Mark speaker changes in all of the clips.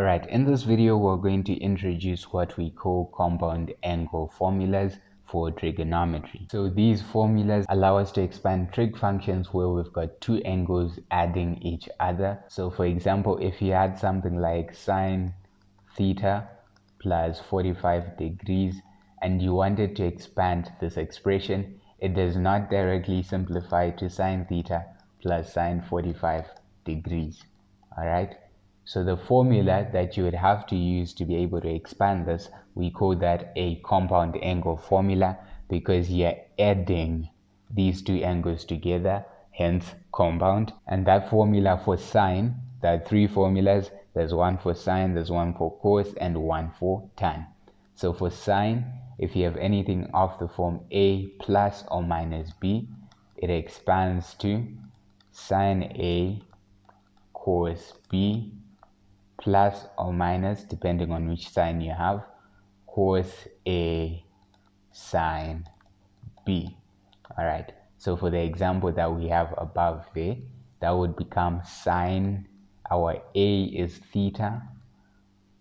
Speaker 1: Alright, in this video we're going to introduce what we call compound angle formulas for trigonometry. So these formulas allow us to expand trig functions where we've got two angles adding each other. So for example, if you had something like sine theta plus 45 degrees and you wanted to expand this expression, it does not directly simplify to sine theta plus sine 45 degrees. Alright, so the formula that you would have to use to be able to expand this, we call that a compound angle formula, because you're adding these two angles together, hence compound. And that formula for sine, there are three formulas. There's one for sine, there's one for cos, and one for tan. So for sine, if you have anything of the form a plus or minus b, it expands to sine a cos b plus or minus, depending on which sign you have, cos a sine b. Alright, so for the example that we have above there, that would become sine, our a is theta,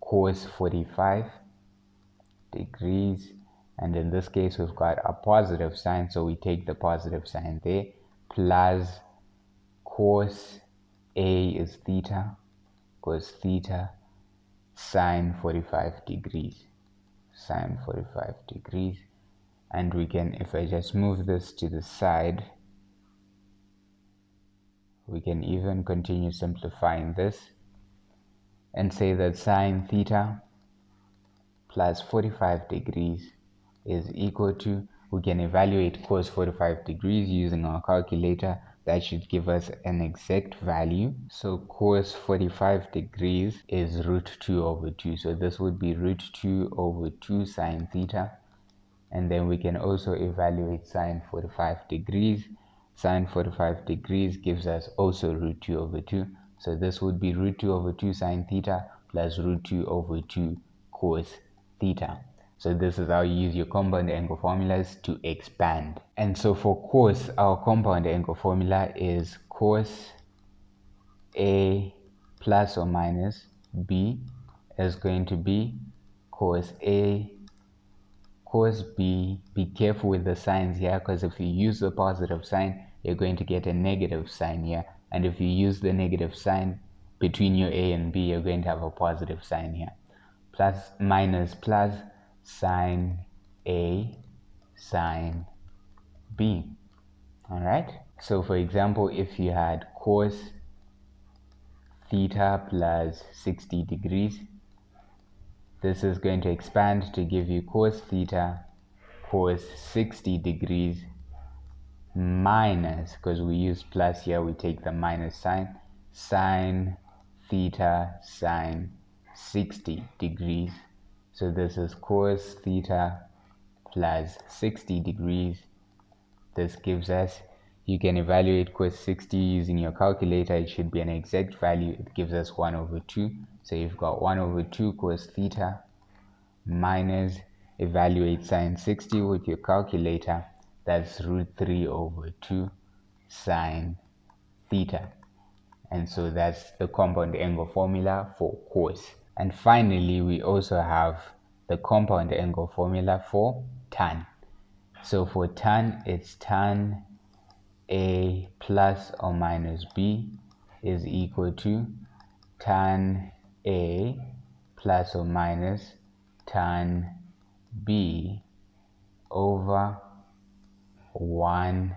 Speaker 1: cos 45 degrees, and in this case we've got a positive sign, so we take the positive sign there, plus cos a is theta, cos theta, sine 45 degrees, sine 45 degrees. And we can, if I just move this to the side, we can even continue simplifying this and say that sine theta plus 45 degrees is equal to, we can evaluate cos 45 degrees using our calculator. That should give us an exact value. So cos 45 degrees is root 2 over 2. So this would be root 2 over 2 sine theta. And then we can also evaluate sine 45 degrees. Sine 45 degrees gives us also root 2 over 2. So this would be root 2 over 2 sine theta plus root 2 over 2 cos theta. So this is how you use your compound angle formulas to expand. And so for cos, our compound angle formula is cos a plus or minus b is going to be cos a cos b. Be careful with the signs here, because if you use the positive sign, you're going to get a negative sign here. And if you use the negative sign between your a and b, you're going to have a positive sign here. Plus minus plus sine a sine b. All right, so for example, if you had cos theta plus 60 degrees, this is going to expand to give you cos theta cos 60 degrees minus, because we use plus here, we take the minus sign, sine theta sine 60 degrees. So this is cos theta plus 60 degrees. This gives us, you can evaluate cos 60 using your calculator. It should be an exact value. It gives us 1 over 2. So you've got 1 over 2 cos theta minus, evaluate sine 60 with your calculator. That's root 3 over 2 sine theta. And so that's the compound angle formula for cos. And finally, we also have the compound angle formula for tan. So for tan, it's tan a plus or minus b is equal to tan a plus or minus tan b over 1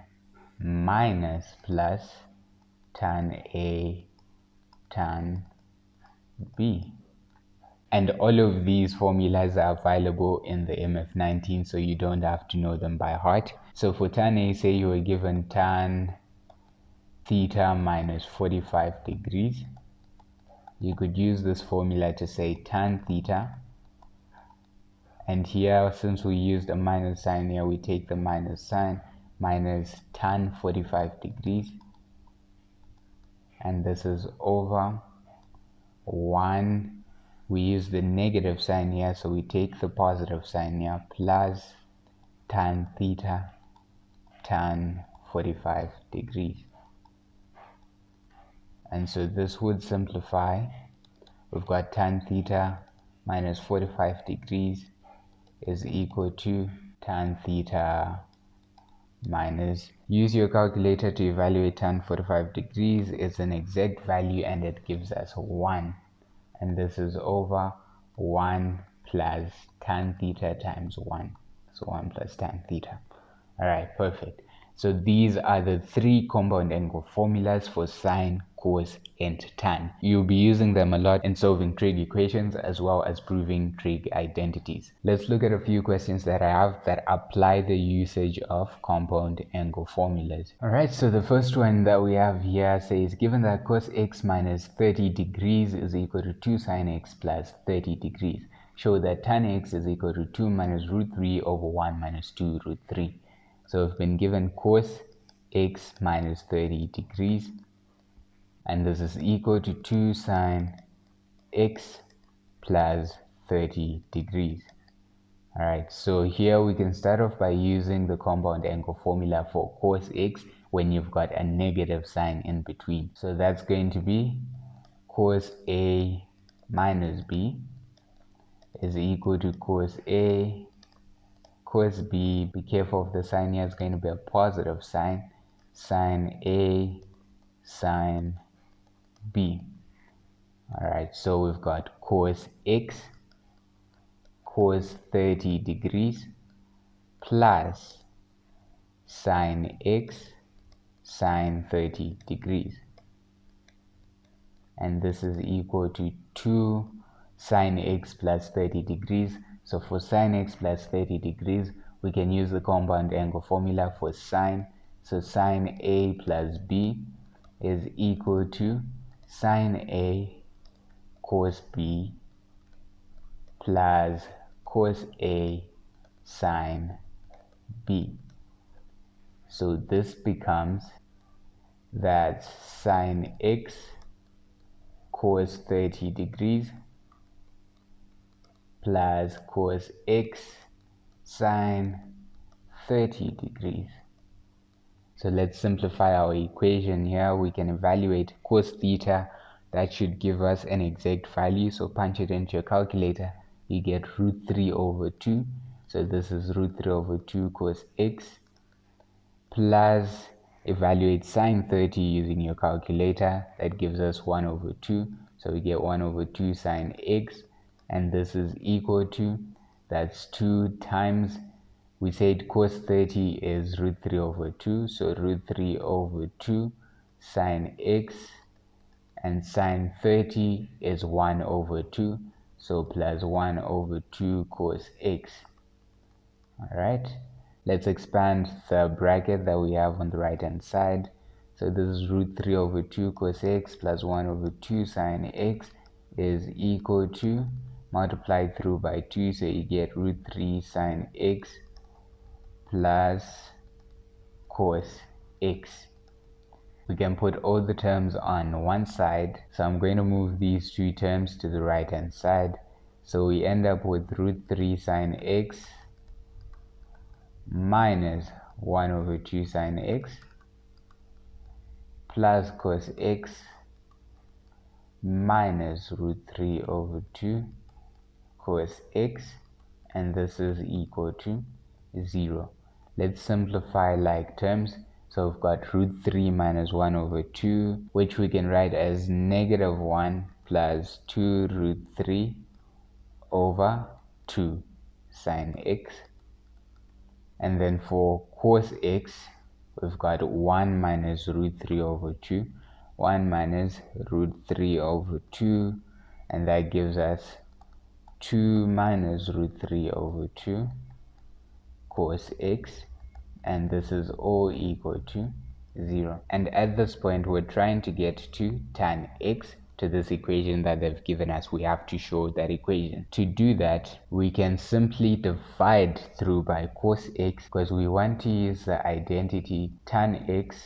Speaker 1: minus plus tan a tan b. And all of these formulas are available in the MF19, so you don't have to know them by heart. So for tan a, say you were given tan theta minus 45 degrees. You could use this formula to say tan theta. And here, since we used a minus sign here, we take the minus sign, minus tan 45 degrees. And this is over 1. We use the negative sign here, so we take the positive sign here, plus tan theta tan 45 degrees. And so this would simplify we've got tan theta minus 45 degrees is equal to tan theta minus, use your calculator to evaluate tan 45 degrees. It's an exact value and it gives us 1, and this is over 1 plus tan theta times 1, so 1 plus tan theta. Alright, perfect. So these are the three compound angle formulas for sine, cos, and tan. You'll be using them a lot in solving trig equations as well as proving trig identities. Let's look at a few questions that I have that apply the usage of compound angle formulas. Alright, so the first one that we have here says, given that cos x minus 30 degrees is equal to 2 sine x plus 30 degrees, show that tan x is equal to 2 minus root 3 over 1 minus 2 root 3. So we've been given cos x minus 30 degrees, and this is equal to 2 sine x plus 30 degrees. Alright, so here we can start off by using the compound angle formula for cos x when you've got a negative sign in between. So that's going to be cos A minus B is equal to cos A cos B. Be careful of the sign here, it's going to be a positive sign, sine A sine B. Alright, so we've got cos x cos 30 degrees plus sine x sine 30 degrees, and this is equal to 2 sine x plus 30 degrees. So for sine x plus 30 degrees, we can use the compound angle formula for sine. So sine A plus B is equal to sine A cos B plus cos A sine B. So this becomes that sine x cos 30 degrees plus cos x sine 30 degrees. So let's simplify our equation here. We can evaluate cos theta. That should give us an exact value. So punch it into your calculator. You get root 3 over 2. So this is root 3 over 2 cos x plus evaluate sine 30 using your calculator. That gives us 1 over 2. So we get 1 over 2 sine x, and this is equal to, that's 2 times, we said cos 30 is root 3 over 2, so root 3 over 2 sine x, and sine 30 is 1 over 2, so plus 1 over 2 cos x. Alright, let's expand the bracket that we have on the right hand side. So this is root 3 over 2 cos x plus 1 over 2 sine x is equal to, multiplied through by 2, so you get root 3 sine x plus cos x. We can put all the terms on one side, so I'm going to move these two terms to the right hand side. So we end up with root 3 sine x minus 1 over 2 sine x plus cos x minus root 3 over 2 cos x, and this is equal to 0. Let's simplify like terms. So we've got root 3 minus 1 over 2, which we can write as negative 1 plus 2 root 3 over 2 sine x. And then for cos x, we've got 1 minus root 3 over 2, 1 minus root 3 over 2, and that gives us 2 minus root 3 over 2 cos x, and this is all equal to 0. And at this point, we're trying to get to tan x, to this equation that they've given us. We have to show that equation. To do that, we can simply divide through by cos x, because we want to use the identity tan x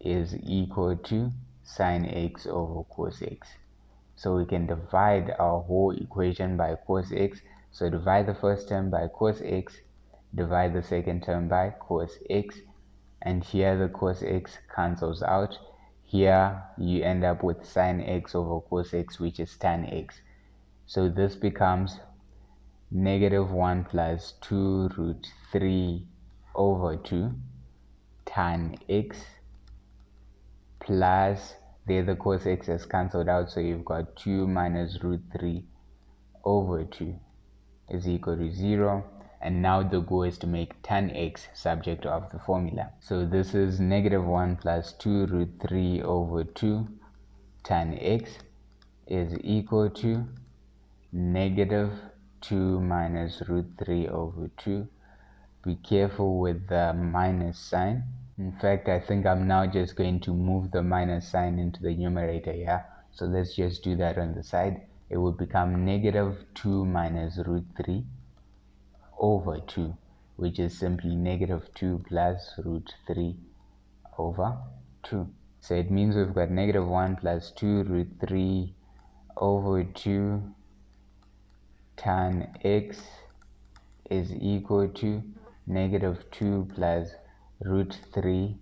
Speaker 1: is equal to sine x over cos x. So we can divide our whole equation by cos x. So divide the first term by cos x, divide the second term by cos x, and here the cos x cancels out. here you end up with sine x over cos x, which is tan x. So this becomes negative 1 plus 2 root 3 over 2 tan x plus, there the cos x is cancelled out, so you've got 2 minus root 3 over 2 is equal to 0. And now the goal is to make tan x subject of the formula. So this is negative 1 plus 2 root 3 over 2 tan x is equal to negative 2 minus root 3 over 2. Be careful with the minus sign. In fact, I think I'm now just going to move the minus sign into the numerator here. So let's just do that on the side. It will become negative 2 minus root 3 over 2, which is simply negative 2 plus root 3 over 2. So it means we've got negative 1 plus 2 root 3 over 2 tan x is equal to negative 2 plus root 3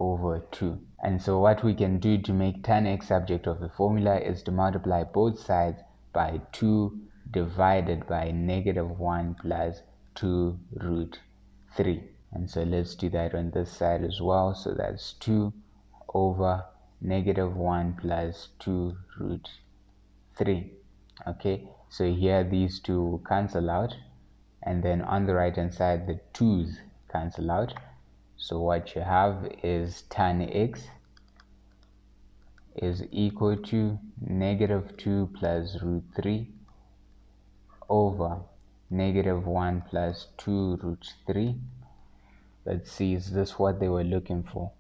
Speaker 1: over 2. And so what we can do to make tan x subject of the formula is to multiply both sides by 2 divided by negative 1 plus 2 root 3. And so let's do that on this side as well. So that's 2 over negative 1 plus 2 root 3. Okay, so here these two will cancel out, and then on the right hand side the 2's cancel out. So what you have is tan x is equal to negative 2 plus root 3 over negative 1 plus 2 root 3. Let's see, is this what they were looking for?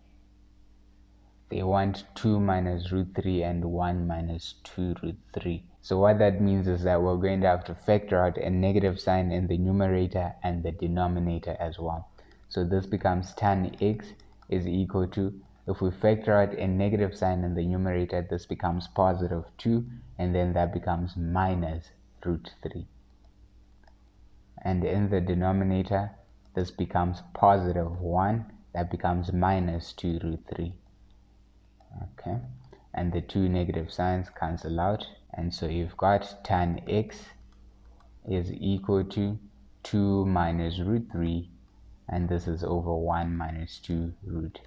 Speaker 1: They want 2 minus root 3 and 1 minus 2 root 3. So what that means is that we're going to have to factor out a negative sign in the numerator and the denominator as well. So this becomes tan x is equal to, if we factor out a negative sign in the numerator, this becomes positive 2, and then that becomes minus root 3. And in the denominator, this becomes positive 1, that becomes minus 2 root 3. Okay, and the two negative signs cancel out, and so you've got tan x is equal to 2 minus root 3, and this is over 1 minus 2 root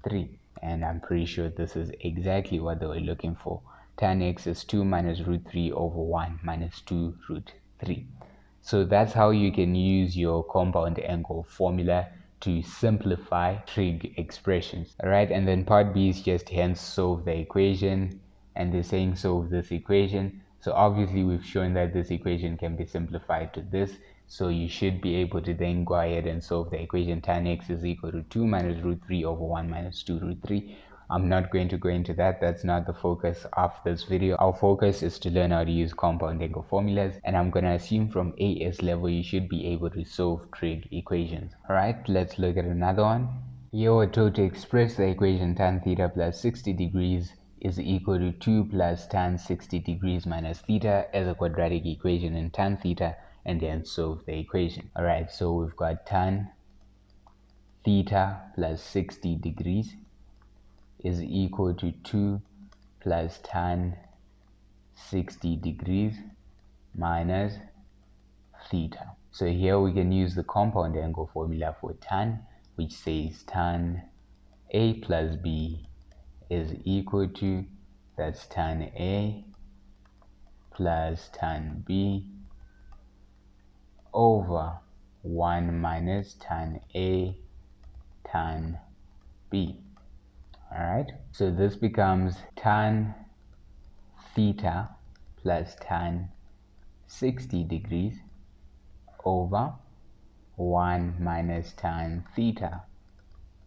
Speaker 1: 3. And I'm pretty sure this is exactly what they were looking for. Tan x is 2 minus root 3 over 1 minus 2 root 3. So that's how you can use your compound angle formula to simplify trig expressions. Alright, and then part B is just hence solve the equation, and they're saying solve this equation. So obviously we've shown that this equation can be simplified to this, so you should be able to then go ahead and solve the equation. Tan x is equal to 2 minus root 3 over 1 minus 2 root 3. I'm not going to go into that. That's not the focus of this video. Our focus is to learn how to use compound angle formulas, and I'm going to assume from AS level you should be able to solve trig equations. Alright, let's look at another one. Here we're told to express the equation tan theta plus 60 degrees is equal to 2 plus tan 60 degrees minus theta as a quadratic equation in tan theta, and then solve the equation. Alright, so we've got tan theta plus 60 degrees is equal to 2 plus tan 60 degrees minus theta. So here we can use the compound angle formula for tan, which says tan A plus B is equal to, that's tan A plus tan B over 1 minus tan A tan B. Alright, so this becomes tan theta plus tan 60 degrees over 1 minus tan theta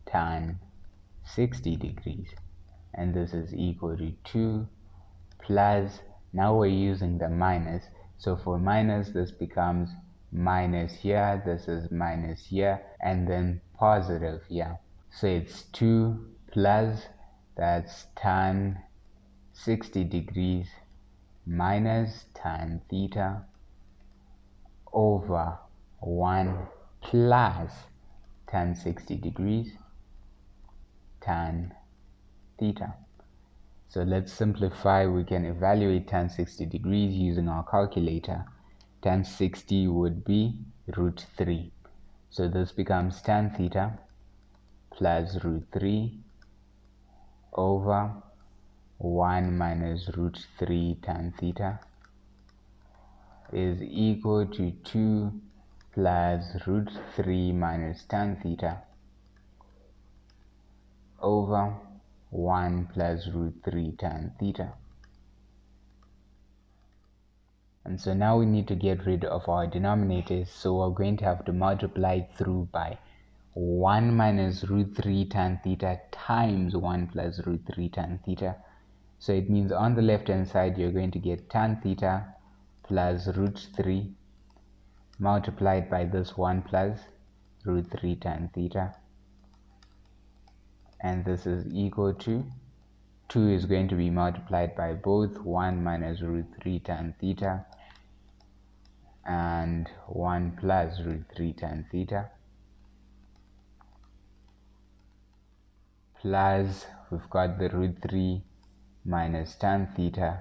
Speaker 1: tan 60 degrees, and this is equal to 2 plus, now we're using the minus, so for minus this becomes minus here, this is minus here, and then positive here. So it's 2 plus, that's tan 60 degrees minus tan theta over 1 plus tan 60 degrees tan theta. So let's simplify. We can evaluate tan 60 degrees using our calculator. Tan 60 would be root 3. So this becomes tan theta plus root 3 over 1 minus root 3 tan theta is equal to 2 plus root 3 minus tan theta over 1 plus root 3 tan theta. And so now we need to get rid of our denominators, so we're going to have to multiply through by 1 minus root 3 tan theta times 1 plus root 3 tan theta. So it means on the left hand side you're going to get tan theta plus root 3 multiplied by this 1 plus root 3 tan theta, and this is equal to 2 is going to be multiplied by both 1 minus root 3 tan theta and 1 plus root 3 tan theta, plus we've got the root 3 minus tan theta,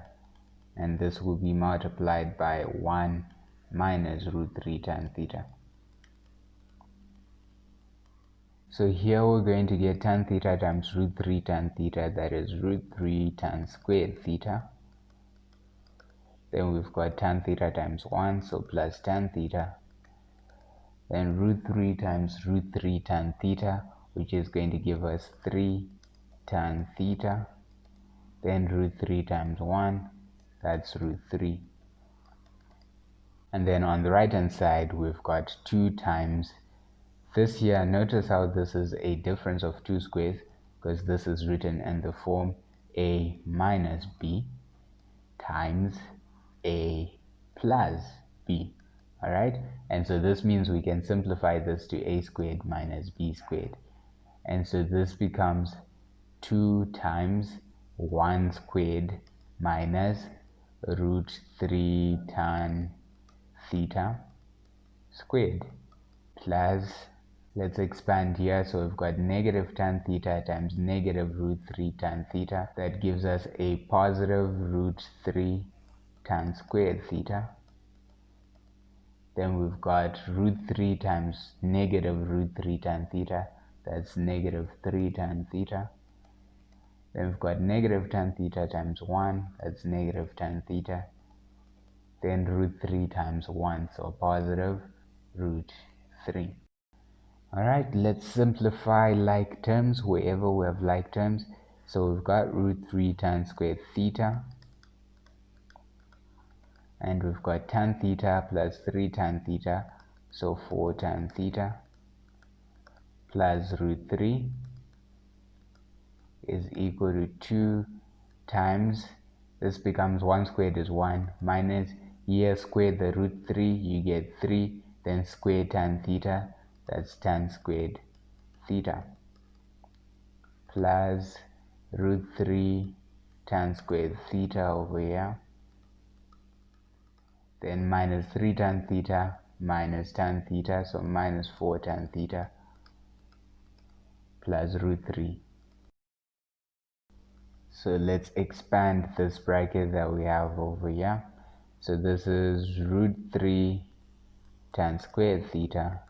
Speaker 1: and this will be multiplied by 1 minus root 3 tan theta. So here we're going to get tan theta times root 3 tan theta, that is root 3 tan squared theta. Then we've got tan theta times 1, so plus tan theta. Then root 3 times root 3 tan theta, which is going to give us 3 tan theta. Then root 3 times 1, that's root 3. And then on the right hand side, we've got 2 times this here. Notice how this is a difference of 2 squares, because this is written in the form a minus b times a plus b. Alright, and so this means we can simplify this to a squared minus b squared. And so this becomes 2 times 1 squared minus root 3 tan theta squared plus, let's expand here, so we've got negative tan theta times negative root 3 tan theta. That gives us a positive root 3 tan squared theta. Then we've got root 3 times negative root 3 tan theta, that's negative 3 tan theta. Then we've got negative tan theta times 1, that's negative tan theta. Then root 3 times 1, so positive root 3. Alright, let's simplify like terms wherever we have like terms. So we've got root 3 tan squared theta, and we've got tan theta plus 3 tan theta, so 4 tan theta, plus root 3 is equal to 2 times, this becomes 1 squared is 1, minus here square the root 3, you get 3, then square tan theta, that's tan squared theta, plus root 3 tan squared theta over here, then minus 3 tan theta minus tan theta, so minus 4 tan theta, plus root 3. So let's expand this bracket that we have over here. So this is root 3 tan squared theta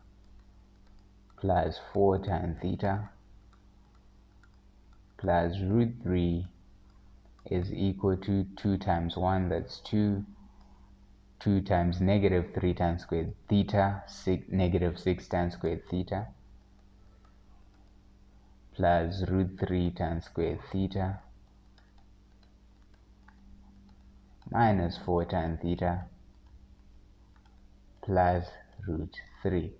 Speaker 1: plus 4 tan theta plus root 3 is equal to 2 times 1, that's 2, 2 times negative 3 tan squared theta, negative 6 tan squared theta, plus root 3 tan squared theta minus 4 tan theta plus root 3.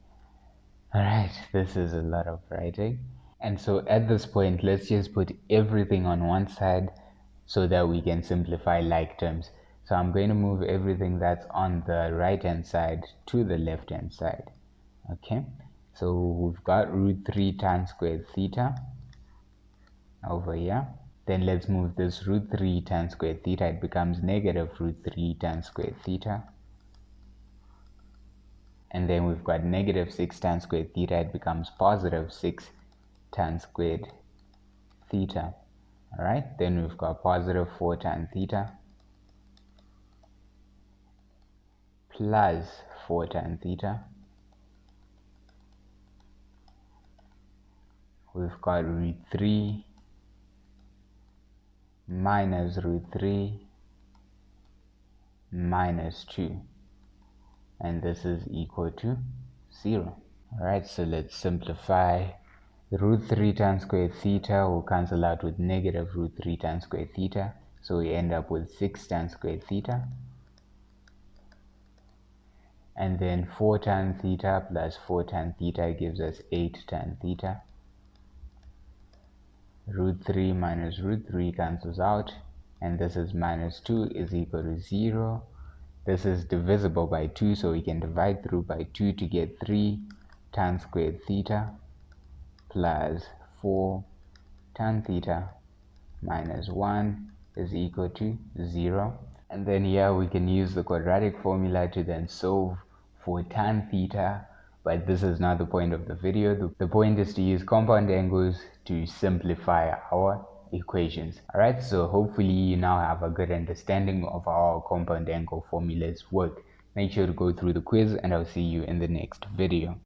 Speaker 1: Alright, this is a lot of writing. And so at this point, let's just put everything on one side so that we can simplify like terms. So I'm going to move everything that's on the right hand side to the left hand side. Okay, so we've got root 3 tan squared theta over here. Then let's move this root 3 tan squared theta, it becomes negative root 3 tan squared theta. And then we've got negative 6 tan squared theta, it becomes positive 6 tan squared theta. Alright, then we've got positive 4 tan theta plus 4 tan theta. We've got root 3 minus root 3 minus 2, and this is equal to 0. Alright, so let's simplify. Root 3 tan squared theta will cancel out with negative root 3 tan squared theta, so we end up with 6 tan squared theta. And then 4 tan theta plus 4 tan theta gives us 8 tan theta. Root 3 minus root 3 cancels out, and this is minus 2 is equal to 0. This is divisible by 2, so we can divide through by 2 to get 3 tan squared theta plus 4 tan theta minus 1 is equal to 0. And then here we can use the quadratic formula to then solve for tan theta, but this is not the point of the video. The point is to use compound angles to simplify our equations. Alright, so hopefully you now have a good understanding of how our compound angle formulas work. Make sure to go through the quiz, and I'll see you in the next video.